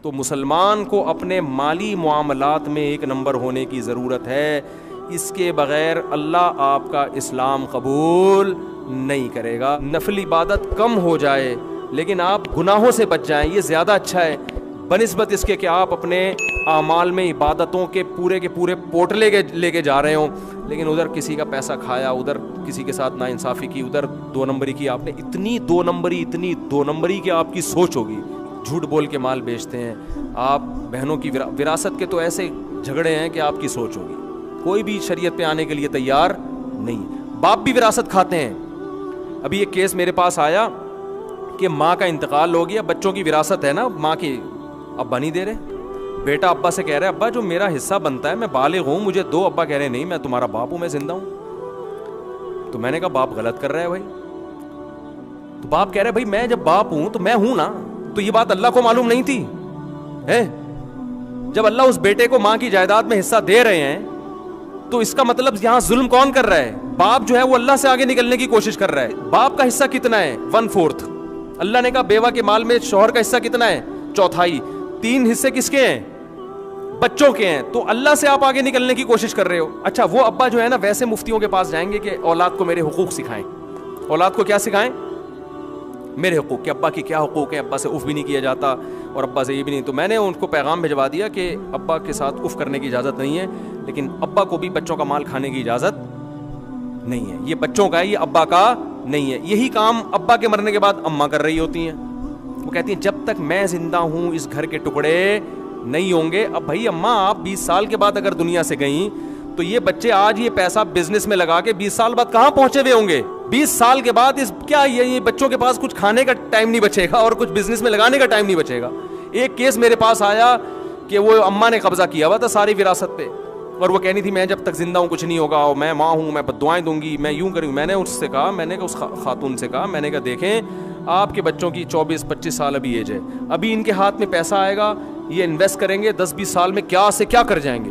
تو مسلمان کو اپنے مالی معاملات میں ایک نمبر ہونے کی ضرورت ہے. اس کے بغیر اللہ آپ کا اسلام قبول نہیں کرے گا. نفل عبادت کم ہو جائے لیکن آپ گناہوں سے بچ جائیں, یہ زیادہ اچھا ہے بنسبت اس کے کہ آپ اپنے اعمال میں عبادتوں کے پورے پوٹلے کے لے کے جا رہے ہوں, لیکن ادھر کسی کا پیسہ کھایا, ادھر کسی کے ساتھ ناانصافی کی, ادھر 2 نمبری کی. آپ نے اتنی 2 نمبری کہ آپ کی سوچ ہوگی. جھوٹ بول کے مال بیچتے ہیں آپ, بہنوں کی وراثت کے تو ایسے جھگڑے ہیں کہ آپ کی سوچ ہوگی. کوئی بھی شریعت پہ آنے کے لیے تیار نہیں. باپ بھی وراثت کھاتے ہیں. ابھی ایک کیس میرے پاس آیا کہ ماں کا انتقال ہو گیا, بچوں کی وراثت ہے نا, ماں کی ابا نہیں دے رہے. بیٹا ابا سے کہہ رہا ہے ابا جو میرا حصہ بنتا ہے, میں بالغ ہوں, مجھے دو. ابا کہہ رہے نہیں میں تمہارا باپ ہوں, میں زندہ ہوں. تو میں نے کہا باپ غلط کر رہا ہے بھائی. تو باپ کہہ رہے بھائی میں جب باپ ہوں تو میں ہوں نا. تو یہ بات اللہ کو معلوم نہیں تھی ہے؟ جب اللہ اس بیٹے کو ماں کی جائیداد میں حصہ دے رہے ہیں تو اس کا مطلب یہاں ظلم کون کر رہا ہے؟ باپ جو ہے وہ اللہ سے آگے نکلنے کی کوشش کر رہا ہے. باپ کا حصہ کتنا ہے؟ 1/4. اللہ نے کہا بیوہ کے مال میں شوہر کا حصہ کتنا ہے؟ 1/4. 3 حصے کس کے ہیں؟ بچوں کے ہیں. تو اللہ سے آپ آگے نکلنے کی کوشش کر رہے ہو. اچھا وہ ابا جو ہے نا ویسے مفتیوں کے پاس جائیں گے کہ اولاد کو میرے حقوق سکھائیں. اولاد کو کیا سکھائیں؟ میرے حقوق. کہ ابا کی کیا حقوق ہیں, ابا سے اف بھی نہیں کیا جاتا اور ابا سے یہ بھی نہیں. تو میں نے ان کو پیغام بھجوا دیا کہ ابا کے ساتھ اف کرنے کی اجازت نہیں ہے, لیکن ابا کو بھی بچوں کا مال کھانے کی اجازت نہیں ہے. یہ بچوں کا ہے, یہ ابا کا نہیں ہے. یہی کام ابا کے مرنے کے بعد اماں کر رہی ہوتی ہیں. وہ کہتی ہیں جب تک میں زندہ ہوں اس گھر کے ٹکڑے نہیں ہوں گے. اب بھائی اماں آپ 20 سال کے بعد اگر دنیا سے گئیں تو یہ بچے آج یہ پیسہ بزنس میں لگا کے 20 سال بعد کہاں پہنچے ہوئے ہوں گے؟ 20 سال کے بعد کیا یہ بچوں کے پاس کچھ کھانے کا ٹائم نہیں بچے گا اور کچھ بزنس میں لگانے کا ٹائم نہیں بچے گا. ایک کیس میرے پاس آیا کہ وہ اماں نے قبضہ کیا ہوا تھا ساری وراثت پہ, اور وہ کہنی تھی میں جب تک زندہ ہوں کچھ نہیں ہوگا, اور میں ماں ہوں, میں بددعائیں دوں گی, میں یوں کروں. میں نے اس سے کہا, میں نے اس خاتون سے کہا, میں نے کہا دیکھیں آپ کے بچوں کی 24-25 سال ابھی ایج ہے, ابھی ان کے ہاتھ میں پیسہ آئے گا, یہ انویسٹ کریں گے, 10-20 سال میں کیا سے کیا کر جائیں گے,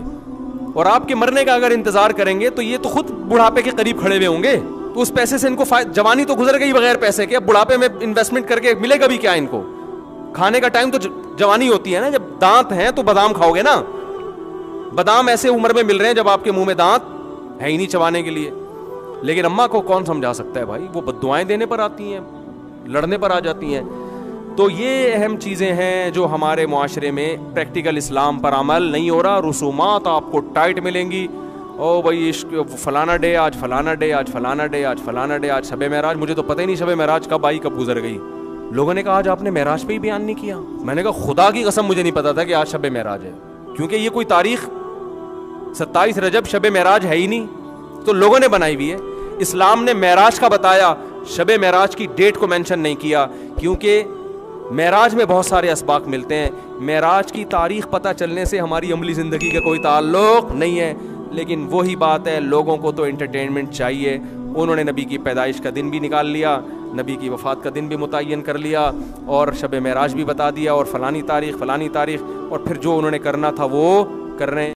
اور آپ کے مرنے کا اگر انتظار کریں گے تو یہ تو خود بڑھاپے کے قریب کھڑے ہوئے ہوں گے. تو اس پیسے سے ان کو جوانی تو گزر گئی بغیر پیسے کے, اب بڑھاپے میں انویسٹمنٹ کر کے ملے گا بھی کیا ان کو؟ کھانے کا ٹائم تو جوانی ہوتی ہے نا, جب دانت ہیں تو بادام کھاؤ گے نا. بادام ایسے عمر میں مل رہے ہیں جب آپ کے منہ میں دانت ہے ہی نہیں چبانے کے لیے. لیکن اماں کو کون سمجھا سکتا ہے بھائی, وہ بددعائیں دینے پر آتی ہیں, لڑنے پر آ جاتی ہیں. تو یہ اہم چیزیں ہیں جو ہمارے معاشرے میں پریکٹیکل اسلام پر عمل نہیں ہو رہا. رسومات آپ کو ٹائٹ ملیں گی, او بھائی فلانا ڈے, آج فلانا ڈے, آج فلانا ڈے, آج فلانا ڈے, آج شب معراج. مجھے تو پتہ ہی نہیں شب معراج کب آئی کب گزر گئی. لوگوں نے کہا آج آپ نے معراج پہ ہی بیان نہیں کیا. میں نے کہا خدا کی قسم مجھے نہیں پتا تھا کہ آج شب معراج ہے, کیونکہ یہ کوئی تاریخ 27 رجب شب معراج ہے ہی نہیں, تو لوگوں نے بنائی ہوئی ہے. اسلام نے معراج کا بتایا, شب معراج کی ڈیٹ کو مینشن نہیں کیا, کیونکہ معراج میں بہت سارے اسباق ملتے ہیں. معراج کی تاریخ پتہ چلنے سے ہماری عملی زندگی کا کوئی تعلق نہیں ہے. لیکن وہی بات ہے, لوگوں کو تو انٹرٹینمنٹ چاہیے. انہوں نے نبی کی پیدائش کا دن بھی نکال لیا, نبی کی وفات کا دن بھی متعین کر لیا, اور شب معراج بھی بتا دیا, اور فلانی تاریخ, اور پھر جو انہوں نے کرنا تھا وہ کر رہے ہیں.